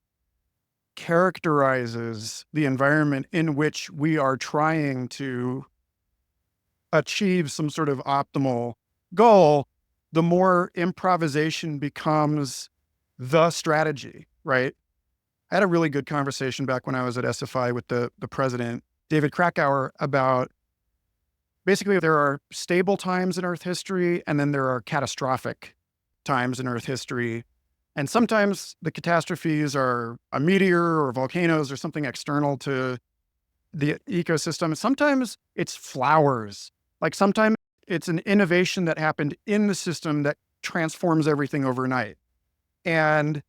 characterizes the environment in which we are trying to achieve some sort of optimal goal, the more improvisation becomes the strategy, right? I had a really good conversation back when I was at SFI with the president, David Krakauer, about basically there are stable times in Earth history, and then there are catastrophic times in Earth history. And sometimes the catastrophes are a meteor or volcanoes or something external to the ecosystem. Sometimes it's flowers. Like sometimes it's an innovation that happened in the system that transforms everything overnight. And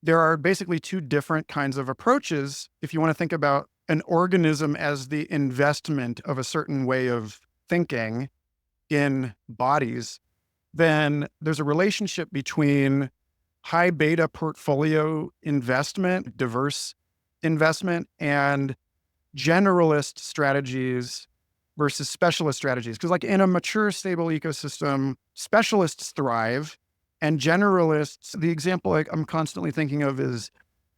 there are basically two different kinds of approaches if you want to think about an organism as the investment of a certain way of thinking in bodies. Then there's a relationship between high beta portfolio investment, diverse investment, and generalist strategies versus specialist strategies. Because like in a mature, stable ecosystem, specialists thrive and generalists, the example I'm constantly thinking of is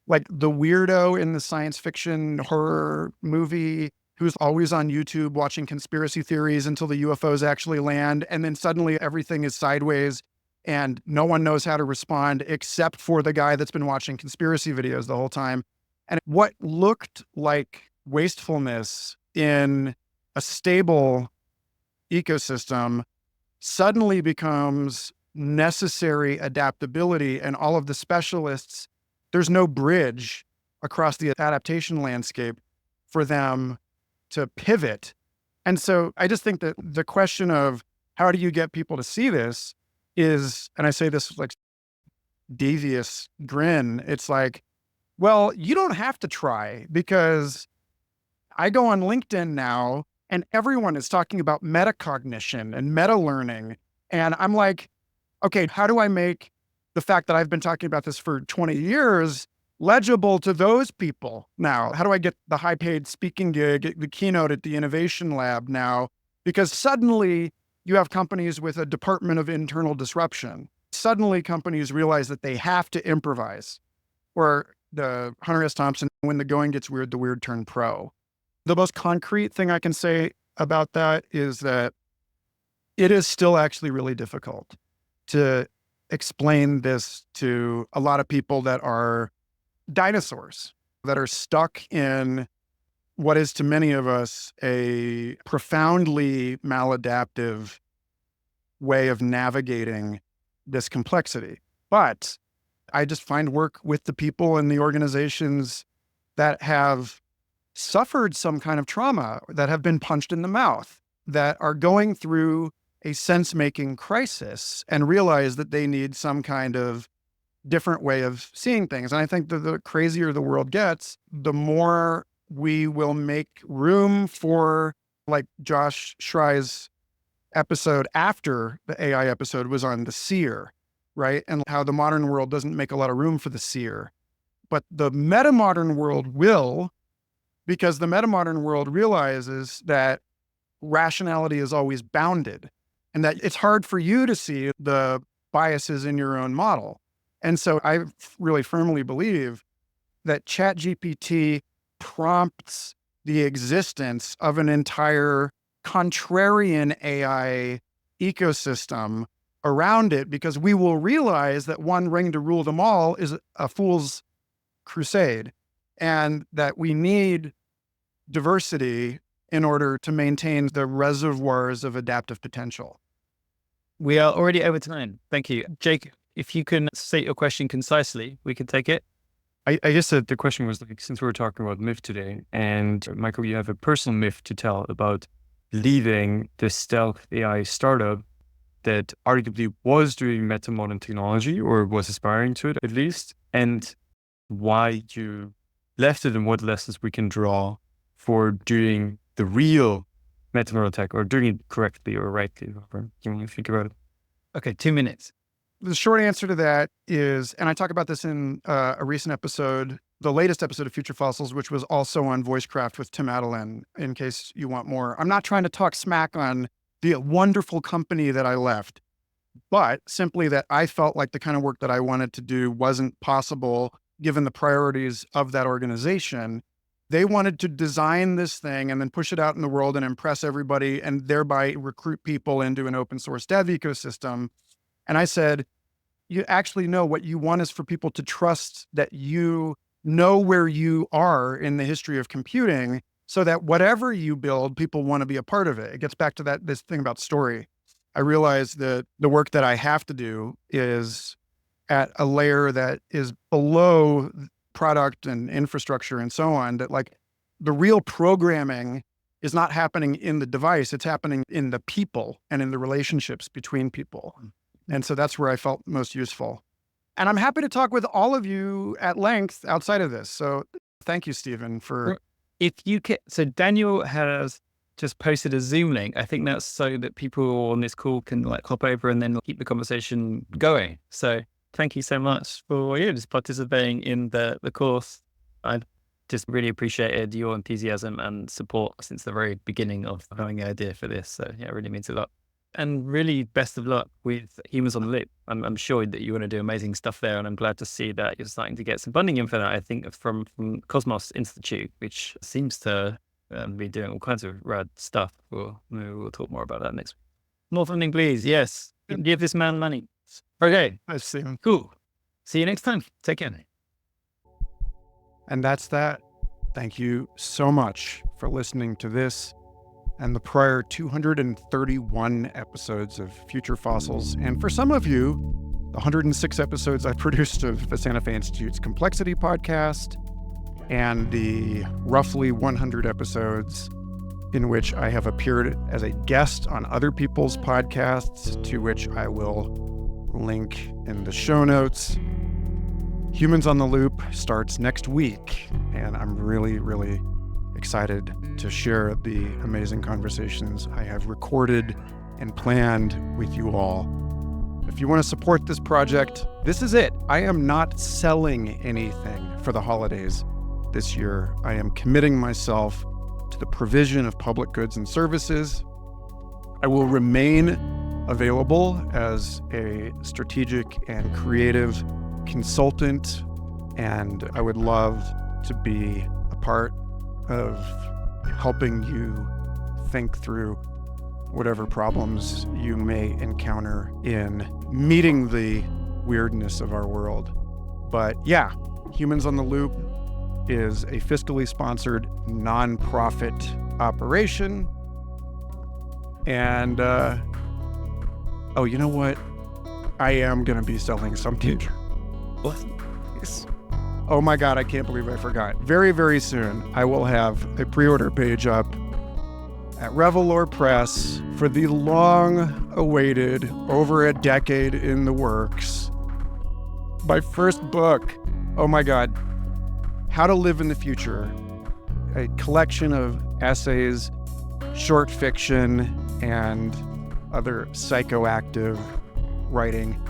like the weirdo in the science fiction horror movie who's always on YouTube watching conspiracy theories until the UFOs actually land. And then suddenly everything is sideways and no one knows how to respond except for the guy that's been watching conspiracy videos the whole time. And what looked like wastefulness in a stable ecosystem suddenly becomes necessary adaptability, and all of the specialists, there's no bridge across the adaptation landscape for them to pivot. And so I just think that the question of how do you get people to see this is, and I say this with like devious grin, it's like, well, you don't have to try, because I go on LinkedIn now and everyone is talking about metacognition and meta learning. And I'm like, okay, how do I make the fact that I've been talking about this for 20 years legible to those people now? How do I get the high paid speaking gig, the keynote at the innovation lab now? Because suddenly you have companies with a department of internal disruption. Suddenly companies realize that they have to improvise. Or the Hunter S. Thompson, when the going gets weird, the weird turn pro. The most concrete thing I can say about that is that it is still actually really difficult to explain this to a lot of people that are dinosaurs, that are stuck in what is to many of us a profoundly maladaptive way of navigating this complexity. But I just find work with the people and the organizations that have suffered some kind of trauma, that have been punched in the mouth, that are going through a sense-making crisis and realize that they need some kind of different way of seeing things. And I think that the crazier the world gets, the more we will make room for, like Josh Schrey's episode after the AI episode was on the seer, right? And how the modern world doesn't make a lot of room for the seer. But the metamodern world will, because the metamodern world realizes that rationality is always bounded and that it's hard for you to see the biases in your own model. And so I really firmly believe that ChatGPT prompts the existence of an entire contrarian AI ecosystem around it, because we will realize that one ring to rule them all is a fool's crusade, and that we need diversity in order to maintain the reservoirs of adaptive potential. We are already over time. Thank you. Jake, if you can state your question concisely, we can take it. I guess that the question was, like, since we were talking about myth today, and Michael, you have a personal myth to tell about leaving the stealth AI startup that arguably was doing metamodern technology, or was aspiring to it at least, and why you left it and what lessons we can draw for doing the real metamodern tech, or doing it correctly or rightly, whatever you want to think about it. Okay, 2 minutes. The short answer to that is, and I talk about this in a recent episode, the latest episode of Future Fossils, which was also on Voicecraft with Tim Adelin, in case you want more. I'm not trying to talk smack on the wonderful company that I left, but simply that I felt like the kind of work that I wanted to do wasn't possible given the priorities of that organization. They wanted to design this thing and then push it out in the world and impress everybody and thereby recruit people into an open source dev ecosystem. And I said, you actually know what you want is for people to trust that you know where you are in the history of computing, so that whatever you build, people want to be a part of it. It gets back to this thing about story. I realize that the work that I have to do is at a layer that is below product and infrastructure and so on, that like the real programming is not happening in the device, it's happening in the people and in the relationships between people. And so that's where I felt most useful. And I'm happy to talk with all of you at length outside of this. So thank you, Stephen, for... If you can, so Daniel has just posted a Zoom link. I think that's so that people on this call can like hop over and then keep the conversation going. So thank you so much for just participating in the course. I just really appreciated your enthusiasm and support since the very beginning of having the idea for this. So yeah, it really means a lot. And really best of luck with Humans on the Loop. I'm sure that you want to do amazing stuff there, and I'm glad to see that you're starting to get some funding in for that, I think, from Cosmos Institute, which seems to be doing all kinds of rad stuff. We'll talk more about that next week. More funding, please. Yes. Give this man money. Okay. Nice to see him. Cool. See you next time. Take care. And that's that. Thank you so much for listening to this and the prior 231 episodes of Future Fossils. And for some of you, the 106 episodes I produced of the Santa Fe Institute's Complexity podcast, and the roughly 100 episodes in which I have appeared as a guest on other people's podcasts, to which I will link in the show notes. Humans on the Loop starts next week, and I'm really, really excited to share the amazing conversations I have recorded and planned with you all. If you want to support this project, this is it. I am not selling anything for the holidays this year. I am committing myself to the provision of public goods and services. I will remain available as a strategic and creative consultant, and I would love to be a part of helping you think through whatever problems you may encounter in meeting the weirdness of our world. But yeah, Humans on the Loop, is a fiscally sponsored nonprofit operation. And, oh, you know what? I am going to be selling something. Oh my God, I can't believe I forgot. Very, very soon, I will have a pre-order page up at Revelore Press for the long-awaited, over a decade in the works, my first book. Oh my God. How to Live in the Future. A collection of essays, short fiction, and other psychoactive writing.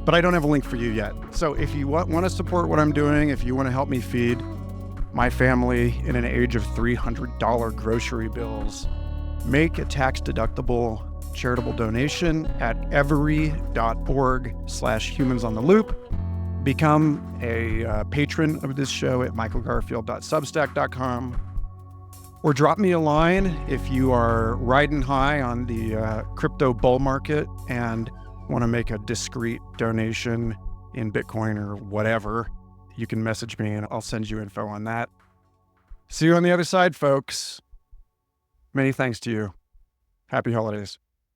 But I don't have a link for you yet. So if you want to support what I'm doing, if you want to help me feed my family in an age of $300 grocery bills, make a tax-deductible charitable donation at every.org/humansontheloop. Become a patron of this show at michaelgarfield.substack.com, or drop me a line if you are riding high on the crypto bull market and want to make a discreet donation in Bitcoin or whatever. You can message me and I'll send you info on that. See you on the other side, folks. Many thanks to you. Happy holidays.